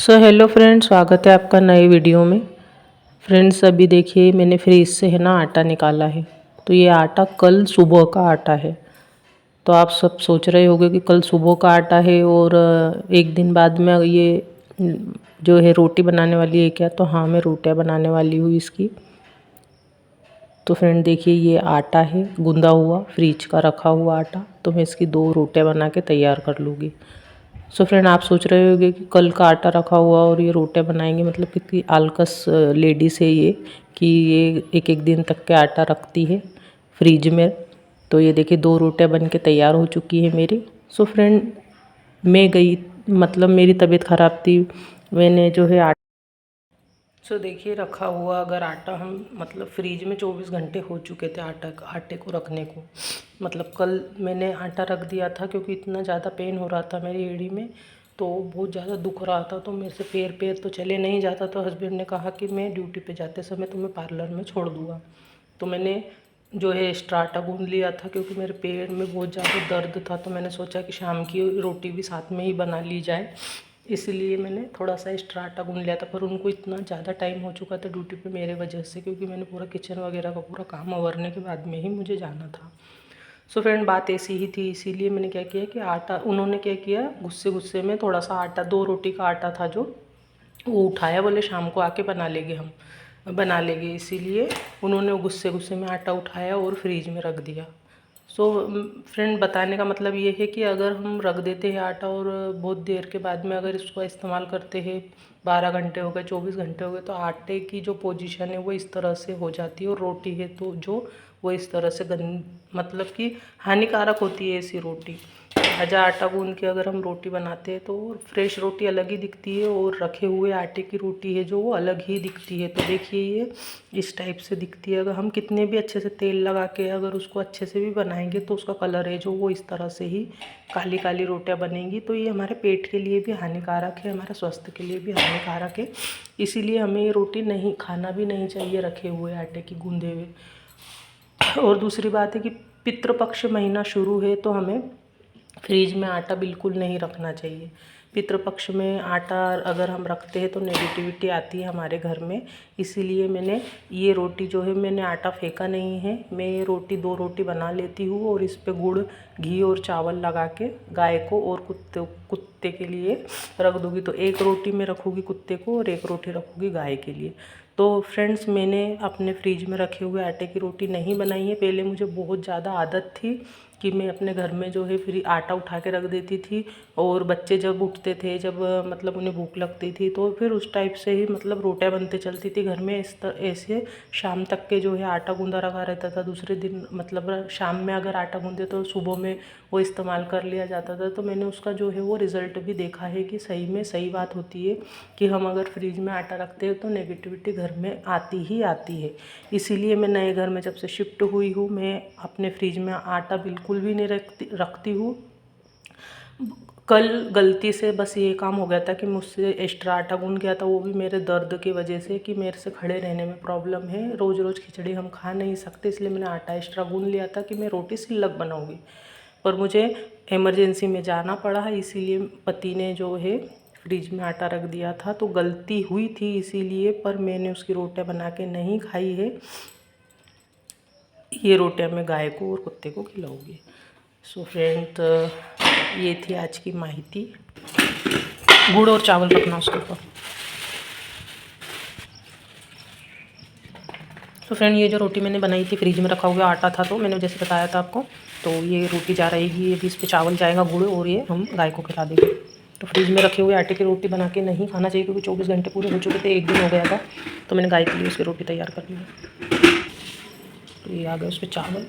Hello friends, स्वागत है आपका नए वीडियो में। फ्रेंड्स, अभी देखिए मैंने फ्रीज से है ना आटा निकाला है। तो ये आटा कल सुबह का आटा है। तो आप सब सोच रहे होंगे कि कल सुबह का आटा है और एक दिन बाद में ये जो है रोटी बनाने वाली है क्या। तो हाँ, मैं रोटियां बनाने वाली हूँ इसकी। तो फ्रेंड देखिए, ये आटा है गूंदा हुआ, फ्रीज का रखा हुआ आटा। तो मैं इसकी 2 रोटियां बना के तैयार कर लूँगी। फ्रेंड, आप सोच रहे होंगे कि कल का आटा रखा हुआ और ये रोटियां बनाएंगे, मतलब कितनी आलकस लेडीज है ये, कि ये एक एक दिन तक के आटा रखती है फ्रिज में। तो ये देखिए 2 रोटियां बन के तैयार हो चुकी है मेरी। फ्रेंड, मैं गई, मतलब मेरी तबीयत ख़राब थी, मैंने जो है देखिए रखा हुआ अगर आटा हम मतलब फ्रीज में 24 घंटे हो चुके थे आटे को रखने को। मतलब कल मैंने आटा रख दिया था क्योंकि इतना ज़्यादा पेन हो रहा था मेरी एड़ी में, तो बहुत ज़्यादा दुख रहा था। तो मेरे से पैर तो चले नहीं जाता। तो हस्बैंड ने कहा कि मैं ड्यूटी पे जाते समय तुम्हें पार्लर में छोड़ दूँगा। तो मैंने जो है एक्स्ट्रा आटा गूँध लिया था क्योंकि मेरे पैर में बहुत ज़्यादा दर्द था। तो मैंने सोचा कि शाम की रोटी भी साथ में ही बना ली जाए, इसलिए मैंने थोड़ा सा एक्स्ट्रा आटा गूँध लिया था। पर उनको इतना ज़्यादा टाइम हो चुका था ड्यूटी पे मेरे वजह से, क्योंकि मैंने पूरा किचन वगैरह का पूरा काम अवरने के बाद में ही मुझे जाना था। फ्रेंड, बात ऐसी ही थी, इसीलिए मैंने क्या किया कि आटा, उन्होंने क्या किया, गुस्से गुस्से में थोड़ा सा आटा, 2 रोटी का आटा था जो, वो उठाया, बोले शाम को आके बना लेंगे, हम बना लेंगे। इसीलिए उन्होंने गुस्से गुस्से में आटा उठाया और फ्रीज में रख दिया। फ्रेंड, बताने का मतलब ये है कि अगर हम रख देते हैं आटा और बहुत देर के बाद में अगर इसको इस्तेमाल करते हैं, 12 घंटे हो गए, 24 घंटे हो गए, तो आटे की जो पोजीशन है वो इस तरह से हो जाती है। और रोटी है तो जो वो इस तरह से मतलब कि हानिकारक होती है ऐसी रोटी। ताज़ा आटा गूंद के अगर हम रोटी बनाते हैं तो फ्रेश रोटी अलग ही दिखती है, और रखे हुए आटे की रोटी है जो वो अलग ही दिखती है। तो देखिए ये इस टाइप से दिखती है। अगर हम कितने भी अच्छे से तेल लगा के अगर उसको अच्छे से भी बनाएंगे तो उसका कलर है जो वो इस तरह से ही काली काली रोटियां बनेंगी। तो ये हमारे पेट के लिए भी हानिकारक है, हमारे स्वास्थ्य के लिए भी हानिकारक है। इसीलिए हमें ये रोटी नहीं खाना भी नहीं चाहिए रखे हुए आटे की गूंदे हुए। और दूसरी बात है कि पितृपक्ष महीना शुरू है तो हमें फ्रीज में आटा बिल्कुल नहीं रखना चाहिए। पितृपक्ष में आटा अगर हम रखते हैं तो नेगेटिविटी आती है हमारे घर में। इसीलिए मैंने ये रोटी जो है, मैंने आटा फेंका नहीं है, मैं ये रोटी 2 रोटी बना लेती हूँ और इस पे गुड़, घी और चावल लगा के गाय को और कुत्ते के लिए रख दूँगी। तो 1 रोटी मैं रखूँगी कुत्ते को और 1 रोटी रखूँगी गाय के लिए। तो फ्रेंड्स, मैंने अपने फ्रिज में रखे हुए आटे की रोटी नहीं बनाई है। पहले मुझे बहुत ज़्यादा आदत थी कि मैं अपने घर में जो है फिर आटा उठा के रख देती थी, और बच्चे जब उठते थे, जब मतलब उन्हें भूख लगती थी, तो फिर उस टाइप से ही मतलब रोटियां बनते चलती थी घर में। ऐसे शाम तक के जो है आटा गूंदा रखा रहता था। दूसरे दिन मतलब शाम में अगर आटा गूंदे तो सुबह में वो इस्तेमाल कर लिया जाता था। तो मैंने उसका जो है वो रिज़ल्ट भी देखा है कि सही में सही बात होती है कि हम अगर फ्रिज में आटा रखते हैं तो नेगेटिविटी घर में आती ही आती है। इसीलिए मैं नए घर में जब से शिफ्ट हुई हूँ, मैं अपने फ्रिज में आटा बिल्कुल भी नहीं रखती हूँ। कल गलती से बस ये काम हो गया था कि मुझसे एक्स्ट्रा आटा गूंद गया था, वो भी मेरे दर्द की वजह से, कि मेरे से खड़े रहने में प्रॉब्लम है, रोज़ रोज़ खिचड़ी हम खा नहीं सकते। इसलिए मैंने आटा एक्स्ट्रा गूंद लिया था कि मैं रोटी सिल्लक बनाऊंगी, पर मुझे इमरजेंसी में जाना पड़ा है। इसीलिए पति ने जो है फ्रिज में आटा रख दिया था। तो गलती हुई थी इसीलिए, पर मैंने उसकी रोटियां बना के नहीं खाई है। ये रोटियां मैं गाय को और कुत्ते को खिलाऊंगी। फ्रेंड, ये थी आज की माहिती। गुड़ और चावल रखना उसके ऊपर। फ्रेंड, ये जो रोटी मैंने बनाई थी फ्रिज में रखा हुआ आटा था, तो मैंने जैसे बताया था आपको, तो ये रोटी जा रहेगी, ये भी इस पर चावल जाएगा, गुड़, और ये हम गाय को खिला देंगे। तो फ्रिज में रखे हुए आटे की रोटी बना के नहीं खाना चाहिए, क्योंकि 24 घंटे पूरे हो चुके थे, 1 दिन हो गया था। तो मैंने गाय के लिए उसकी रोटी तैयार कर ली है। तो ये आ गया उस पर चावल।